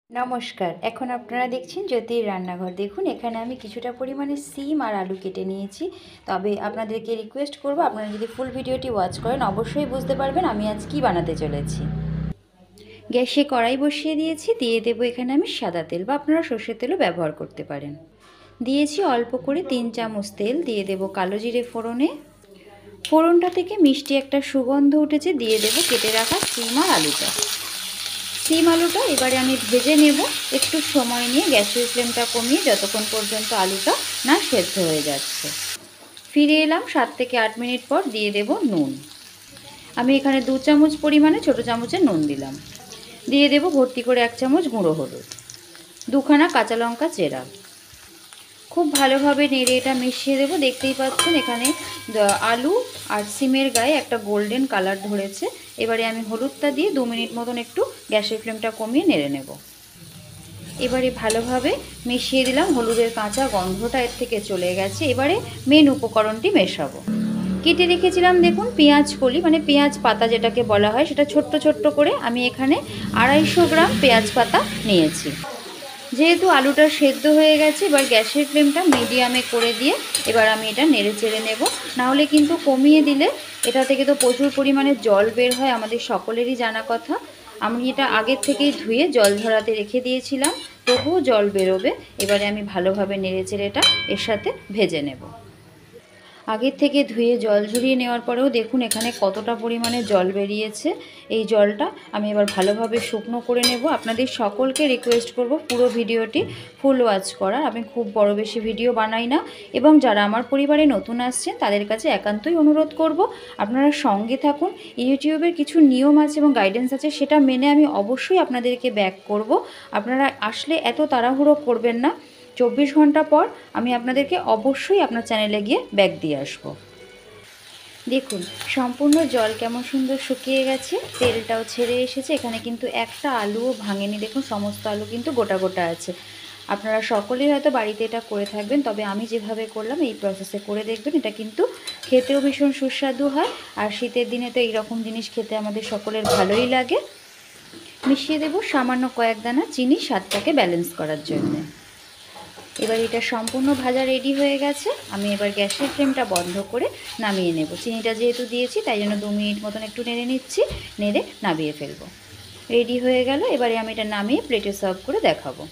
নমস্কার। এখন আপনারা দেখছেন জ্যোতির রান্নাঘর। দেখুন এখানে আমি কিছুটা পরিমাণে সিম আর আলু কেটে নিয়েছি। তবে আপনাদেরকে রিকোয়েস্ট করব, আপনারা যদি ফুল ভিডিওটি ওয়াচ করেন অবশ্যই বুঝতে পারবেন আমি আজ কী বানাতে চলেছি। গ্যাসে কড়াই বসিয়ে দিয়েছি, দিয়ে দেবো এখানে আমি সাদা তেল বা আপনারা সর্ষের তেলও ব্যবহার করতে পারেন। দিয়েছি অল্প করে 3 চামচ তেল, দিয়ে দেবো কালো জিরে ফোড়নে। ফোড়নটা থেকে মিষ্টি একটা সুগন্ধ উঠেছে, দিয়ে দেবো কেটে রাখা সিম আর আলুটা। সিম আলুটা এবারে আমি ভেজে নেব একটু সময় নিয়ে, গ্যাসের ফ্লেমটা কমিয়ে, যতক্ষণ পর্যন্ত আলুটা না সেদ্ধ হয়ে যাচ্ছে। ফিরে এলাম 7 থেকে 8 মিনিট পর। দিয়ে দেব নুন। আমি এখানে 2 চামচ পরিমাণে ছোটো চামচের নুন দিলাম। দিয়ে দেব ভর্তি করে 1 চামচ গুঁড়ো হলুদ, 2খানা কাঁচা লঙ্কা চেরা। খুব ভালোভাবে নেড়ে এটা মিশিয়ে দেব। দেখতেই পাচ্ছেন এখানে আলু আর সিমের গায়ে একটা গোল্ডেন কালার ধরেছে। এবারে আমি হলুদটা দিয়ে 2 মিনিট মতন একটু গ্যাসের ফ্লেমটা কমিয়ে নেড়ে নেব। এবারে ভালোভাবে মিশিয়ে দিলাম, হলুদের কাঁচা গন্ধটা এর থেকে চলে গেছে। এবারে মেন উপকরণটি মেশাবো। কেটে রেখেছিলাম দেখুন পেঁয়াজ কলি, মানে পেঁয়াজ পাতা যেটাকে বলা হয়, সেটা ছোট্ট ছোট্ট করে আমি এখানে 250 গ্রাম পেঁয়াজ পাতা নিয়েছি। যেহেতু আলুটা সেদ্ধ হয়ে গেছে, এবার গ্যাসের ফ্লেমটা মিডিয়ামে করে দিয়ে এবার আমি এটা নেড়ে চেড়ে নেব। নাহলে কিন্তু কমিয়ে দিলে এটা থেকে তো প্রচুর পরিমাণে জল বের হয়, আমাদের সকলেরই জানা কথা। আমি এটা আগের থেকেই ধুয়ে জল ঝরাতে রেখে দিয়েছিলাম, তবুও জল বেরোবে। এবারে আমি ভালোভাবে নেড়ে চেড়ে এটা এর সাথে ভেজে নেব। আগের থেকে ধুয়ে জল ঝরিয়ে নেওয়ার পরেও দেখুন এখানে কতটা পরিমাণে জল বেরিয়েছে। এই জলটা আমি এবার ভালোভাবে শুকনো করে নেব। আপনাদের সকলকে রিকোয়েস্ট করব পুরো ভিডিওটি ফুল ওয়াচ করার। আমি খুব বড় বেশি ভিডিও বানাই না, এবং যারা আমার পরিবারে নতুন আসছেন তাদের কাছে একান্তই অনুরোধ করব আপনারা সঙ্গে থাকুন। ইউটিউবের কিছু নিয়ম আছে এবং গাইডেন্স আছে, সেটা মেনে আমি অবশ্যই আপনাদেরকে ব্যাক করব। আপনারা আসলে এত তাড়াহুড়ো করবেন না। 24 ঘন্টা পর আমি আপনাদেরকে অবশ্যই আপনার চ্যানেলে গিয়ে ব্যাক দিয়ে আসব। দেখুন সম্পূর্ণ জল কেমন সুন্দর শুকিয়ে গেছে, তেলটাও ছেড়ে এসেছে। এখানে কিন্তু একটা আলুও ভাঙেনি, দেখুন সমস্ত আলু কিন্তু গোটা গোটা আছে। আপনারা সকলেই হয়তো বাড়িতে এটা করে থাকবেন, তবে আমি যেভাবে করলাম এই প্রসেসে করে দেখবেন। এটা কিন্তু খেতেও ভীষণ সুস্বাদু হয়, আর শীতের দিনে তো এইরকম জিনিস খেতে আমাদের সকলের ভালোই লাগে। মিশিয়ে দেব সামান্য কয়েক দানা চিনি স্বাদটাকে ব্যালেন্স করার জন্য। এবার এটা সম্পূর্ণ ভাজা রেডি হয়ে গেছে। আমি এবার গ্যাসের ফ্লেমটা বন্ধ করে নামিয়ে নেব। চিনিটা যেহেতু দিয়েছি তাই জন্য 2 মিনিট মতন একটু নেড়ে নিচ্ছি, নেড়ে নামিয়ে ফেলবো। রেডি হয়ে গেল। এবারে আমি এটা নামিয়ে প্লেটে সার্ভ করে দেখাবো।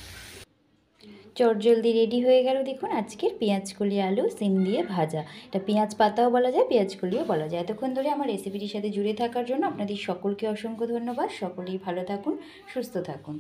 চটজলদি রেডি হয়ে গেল দেখুন আজকের পেঁয়াজকলি আলু সিম দিয়ে ভাজা। এটা পেঁয়াজ পাতাও বলা যায়, পেঁয়াজকলিও বলা যায়। এতক্ষণ ধরে আমার রেসিপিটির সাথে জুড়ে থাকার জন্য আপনাদের সকলকে অসংখ্য ধন্যবাদ। সকলেই ভালো থাকুন, সুস্থ থাকুন।